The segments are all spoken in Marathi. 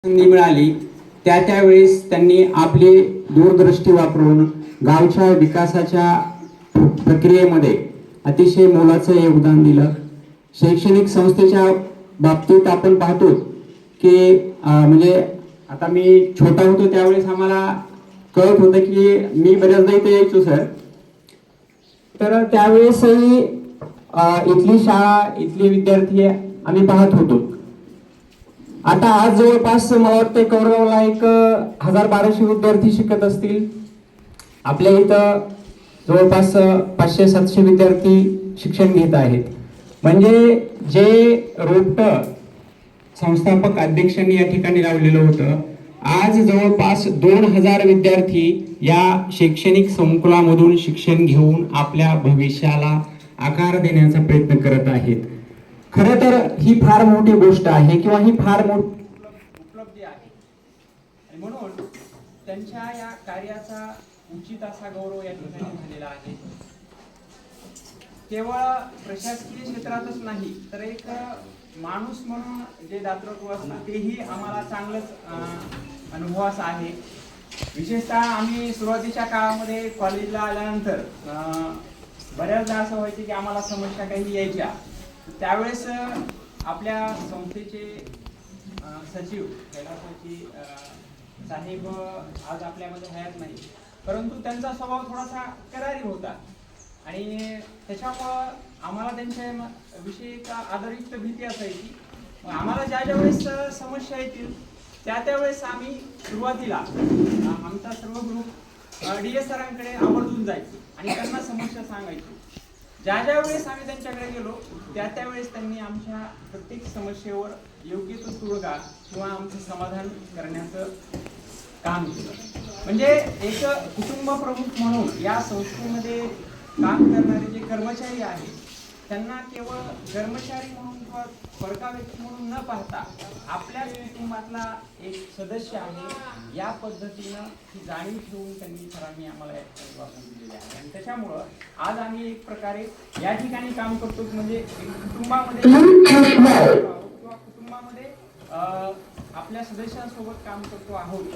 संधी मिळाली त्यावेळेस त्यांनी आपली दूरदृष्टी वापरून गावच्या विकासाच्या प्रक्रियेमध्ये अतिशय मोलाचं योगदान दिलं. शैक्षणिक संस्थेच्या बाबतीत आपण पाहतो की म्हणजे आता मी छोटा होतो त्यावेळेस आम्हाला कळत होतं की मी बऱ्याचदा इथे यायचो सर. तर त्यावेळेसही इथली शाळा इथले विद्यार्थी आम्ही पाहत होतो. आता आज जवळपास मला वाटतं कौरगावला एक 1000-1200 विद्यार्थी शिकत असतील. आपल्या इथं जवळपास 500-700 विद्यार्थी शिक्षण घेत आहेत. म्हणजे जे रोपटं संस्थापक अध्यक्षांनी या ठिकाणी लावलेलं होतं, आज जवळपास 2000 विद्यार्थी या शैक्षणिक संकुलामधून शिक्षण घेऊन आपल्या भविष्याला आकार देण्याचा प्रयत्न करत आहेत. खरं तर ही फार मोठी गोष्ट आहे किंवा ही फार मोठी उपलब्धी आहे आणि म्हणून त्यांच्या या कार्याचा उचित असा गौरव या ठिकाणी झालेला आहे. केवळ प्रशासकीय क्षेत्रातच नाही तर एक माणूस म्हणून जे दातृत्व असतं तेही आम्हाला चांगलंच अनुभवास आहे. विशेषतः आम्ही सुरुवातीच्या काळामध्ये कॉलेजला आल्यानंतर बऱ्याचदा असं व्हायचं की आम्हाला समस्या काही यायच्या. त्यावेळेस आपल्या संस्थेचे सचिव कैलासाची साहेब आज आपल्यामध्ये हयात नाही, परंतु त्यांचा स्वभाव थोडासा करारी होता आणि त्याच्यामुळं आम्हाला त्यांच्या विषयी एक आदरयुक्त भीती असायची. आम्हाला ज्या वेळेस समस्या येतील त्यावेळेस आम्ही सुरुवातीला आमचा सर्व ग्रुप DS सरांकडे आवर्जून जायचो आणि त्यांना समस्या सांगायचो. ज्या वेळेस आम्ही त्यांच्याकडे गेलो त्यावेळेस त्यांनी आमच्या प्रत्येक समस्येवर योग्य तो तोडगा किंवा आमचं समाधान करण्याचं काम केलं. म्हणजे एक कुटुंब प्रमुख म्हणून या संस्थेमध्ये काम करणारे जे कर्मचारी आहेत त्यांना केवळ कर्मचारी म्हणून किंवा परका व्यक्ती म्हणून न पाहता आपल्याच कुटुंबातला एक सदस्य आहे या पद्धतीनं ही जाणीव ठेवून त्यांनी सरांनी आम्हाला वापरून दिलेली आहे. आणि त्याच्यामुळं आज आम्ही एक प्रकारे या ठिकाणी काम करतो म्हणजे एक कुटुंबामध्ये किंवा कुटुंबामध्ये आपल्या सदस्यांसोबत काम करतो आहोत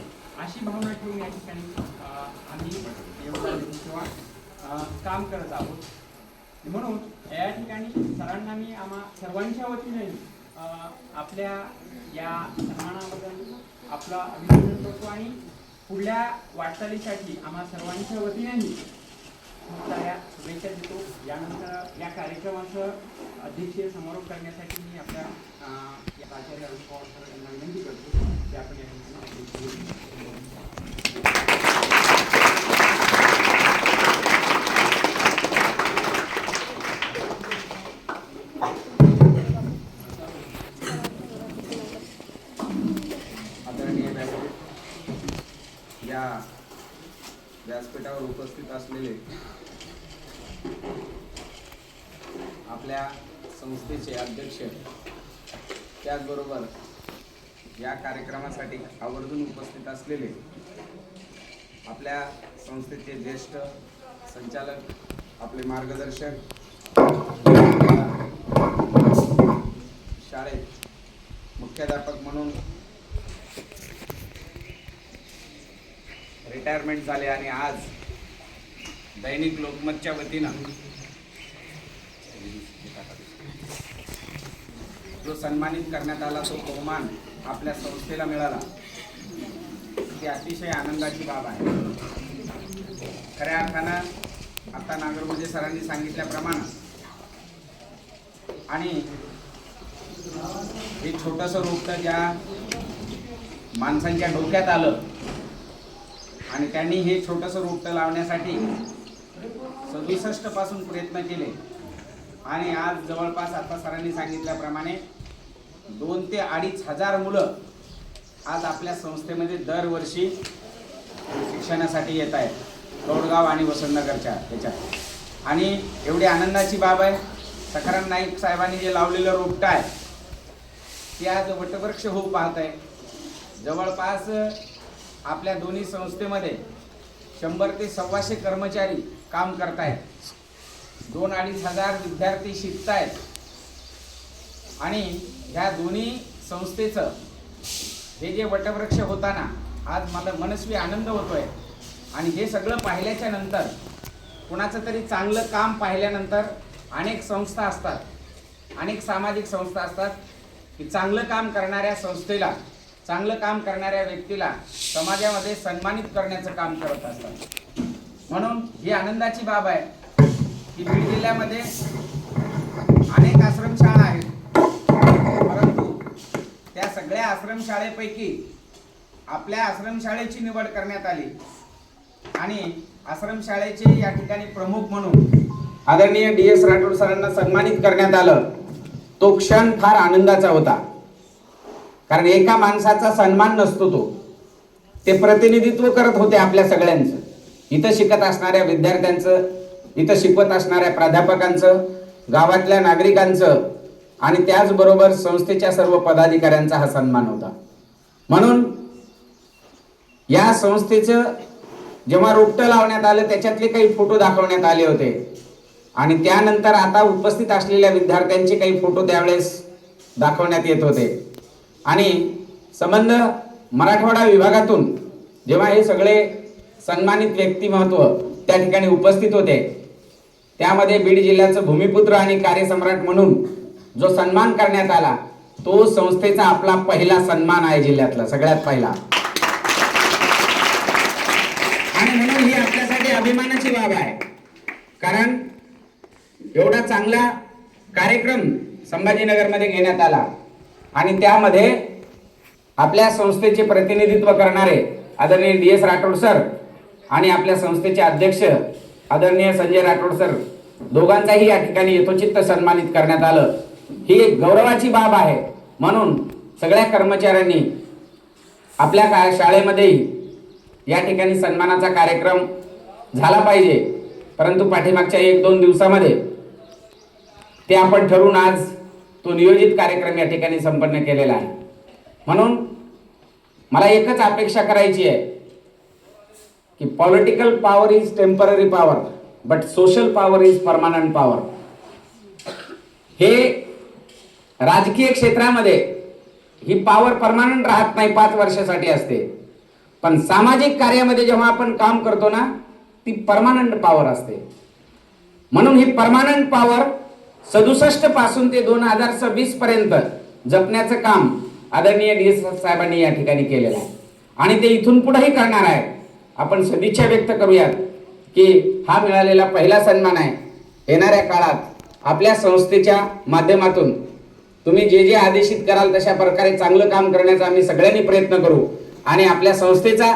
अशी भावना ठेवून या ठिकाणी आम्ही योगदान किंवा काम करत आहोत. म्हणून या ठिकाणी सरांना मी आम्हा सर्वांच्या वतीने आपल्या या सन्मानाबद्दल आपला अभिनंदन करतो आणि पुढल्या वाटचालीसाठी आम्हा सर्वांच्या वतीनेही खूप साऱ्या शुभेच्छा देतो. यानंतर या कार्यक्रमाचं अध्यक्षीय समारोप करण्यासाठी मी आपल्या या आचार्य अरुण पवार सर यांना विनंती करतो की आपण या ठिकाणी या व्यासपीठावर उपस्थित असलेले आपल्या संस्थेचे अध्यक्ष, त्याचबरोबर या कार्यक्रमासाठी आवर्जून उपस्थित असलेले आपल्या संस्थेचे ज्येष्ठ संचालक, आपले मार्गदर्शक, शाळेत मुख्याध्यापक म्हणून रिटायरमेंट झाले आणि आज दैनिक लोकमतच्या वतीनं जो सन्मानित करण्यात आला तो बहुमान आपल्या संस्थेला मिळाला ती अतिशय आनंदाची बाब आहे. खऱ्या अर्थानं आता नागरगोजे सरांनी सांगितल्याप्रमाणे आणि हे छोटंसं रोपटं ज्या माणसांच्या डोक्यात आलं आणि त्यांनी हे छोटंसं रोपटं लावण्यासाठी 67 पासून प्रयत्न केले आणि आज जवळपास आता सरांनी सांगितल्याप्रमाणे 2 ते 2,500 मुलं आज आपल्या संस्थेमध्ये दरवर्षी शिक्षणासाठी येत आहेत कौडगाव आणि वसंतनगरच्या ह्याच्यात. आणि एवढी आनंदाची बाब आहे. सखाराम नाईक साहेबांनी जे लावलेलं रोपटं आहे ते आज वटवृक्ष होऊ पाहत आहे. जवळपास आपल्या दोन्ही संस्थेमध्ये 100 ते 125 कर्मचारी काम करतायत. 2-2,500 विद्यार्थी शिकतायत आणि ह्या दोन्ही संस्थेचं हे जे वटवृक्ष होताना आज मला मनस्वी आनंद होतोय. आणि हे सगळं पाहिल्याच्या नंतर, कुणाचं तरी चांगलं काम पाहिल्यानंतर अनेक संस्था असतात, अनेक सामाजिक संस्था असतात की चांगलं काम करणाऱ्या संस्थेला, चांगलं काम करणाऱ्या व्यक्तीला समाजामध्ये सन्मानित करण्याचं काम करत असतात. म्हणून ही आनंदाची बाब आहे की बीड जिल्ह्यामध्ये अनेक आश्रमशाळा आहेत, परंतु त्या सगळ्या आश्रमशाळेपैकी आपल्या आश्रमशाळेची निवड करण्यात आली आणि आश्रमशाळेचे या ठिकाणी प्रमुख म्हणून आदरणीय DS राठोड सरांना सन्मानित करण्यात आलं. तो क्षण फार आनंदाचा होता, कारण एका माणसाचा सन्मान नसतो, ते प्रतिनिधित्व करत होते आपल्या सगळ्यांचं, इथं शिकत असणाऱ्या विद्यार्थ्यांचं, इथं शिकवत असणाऱ्या प्राध्यापकांचं, गावातल्या नागरिकांचं आणि त्याचबरोबर संस्थेच्या सर्व पदाधिकाऱ्यांचा हा सन्मान होता. म्हणून या संस्थेचं जेव्हा रोपटं लावण्यात आलं त्याच्यातले काही फोटो दाखवण्यात आले होते आणि त्यानंतर आता उपस्थित असलेल्या विद्यार्थ्यांचे काही फोटो त्यावेळेस दाखवण्यात येत होते. आणि संबंध मराठवाडा विभागातून जेव्हा हे सगळे सन्मानित व्यक्तिमत्व त्या ठिकाणी उपस्थित होते, त्यामध्ये बीड जिल्ह्याचं भूमिपुत्र आणि कार्यसम्राट म्हणून जो सन्मान करण्यात आला, तो संस्थेचा आपला पहिला सन्मान आहे, जिल्ह्यातला सगळ्यात पहिला. आणि म्हणून ही आपल्यासाठी अभिमानाची बाब आहे, कारण एवढा चांगला कार्यक्रम संभाजीनगरमध्ये घेण्यात आला आणि त्यामध्ये आपल्या संस्थेचे प्रतिनिधित्व करणारे आदरणीय DS राठोड सर आणि आपल्या संस्थेचे अध्यक्ष आदरणीय संजय राठोड सर दोघांचाही या ठिकाणी यथोचित सन्मानित करण्यात आलं. ही एक गौरवाची बाब आहे. म्हणून सगळ्या कर्मचाऱ्यांनी आपल्या शाळेमध्येही या ठिकाणी सन्मानाचा कार्यक्रम झाला पाहिजे, परंतु पाठीमागच्या 1-2 दिवसामध्ये ते आपण ठरवून आज तो नियोजित कार्यक्रम या ठिकाणी संपन्न केलेला आहे. म्हणून मला एकच अपेक्षा करायची आहे की political power is temporary power but social power is permanent power. हे राजकीय क्षेत्रामध्ये ही पॉवर परमानंट राहत नाही, 5 वर्षासाठी असते, पण सामाजिक कार्यामध्ये जेव्हा आपण काम करतो ना, ती परमानंट पॉवर असते. म्हणून ही परमानंट पॉवर 67 पासून ते 2026 पर्यंत जपण्याचं काम आदरणीय DS साहेबांनी या ठिकाणी केलेलं आहे आणि ते इथून पुढेही करणार आहे. आपण सदिच्छा व्यक्त करूयात की हा मिळालेला पहिला सन्मान आहे. येणाऱ्या काळात आपल्या संस्थेच्या माध्यमातून तुम्ही जे जे आदेशित कराल तशा प्रकारे चांगलं काम करण्याचा आम्ही सगळ्यांनी प्रयत्न करू आणि आपल्या संस्थेचा,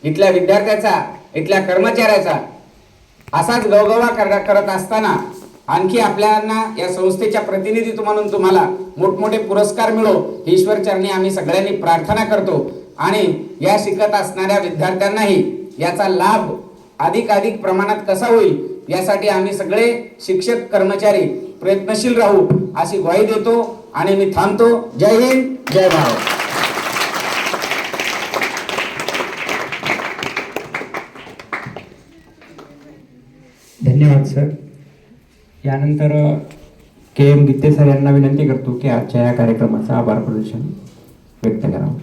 इथल्या विद्यार्थ्याचा, इथल्या कर्मचाऱ्याचा असाच गवगवा करत असताना आणखी आपल्याला या संस्थेच्या प्रतिनिधित्व म्हणून तुम्हाला मोठमोठे पुरस्कार मिळो ही ईश्वर चरणी आम्ही सगळ्यांनी प्रार्थना करतो. आणि या शिकत असणाऱ्या विद्यार्थ्यांनाही याचा लाभ अधिक प्रमाणात कसा होईल यासाठी आम्ही सगळे शिक्षक कर्मचारी प्रयत्नशील राहू अशी ग्वाही देतो आणि मी थांबतो. जय हिंद, जय भारत. धन्यवाद सर. यानंतर KM गित्ते सर यांना विनंती करतो की आजच्या या कार्यक्रमाचा आभार प्रदर्शन व्यक्त करावं.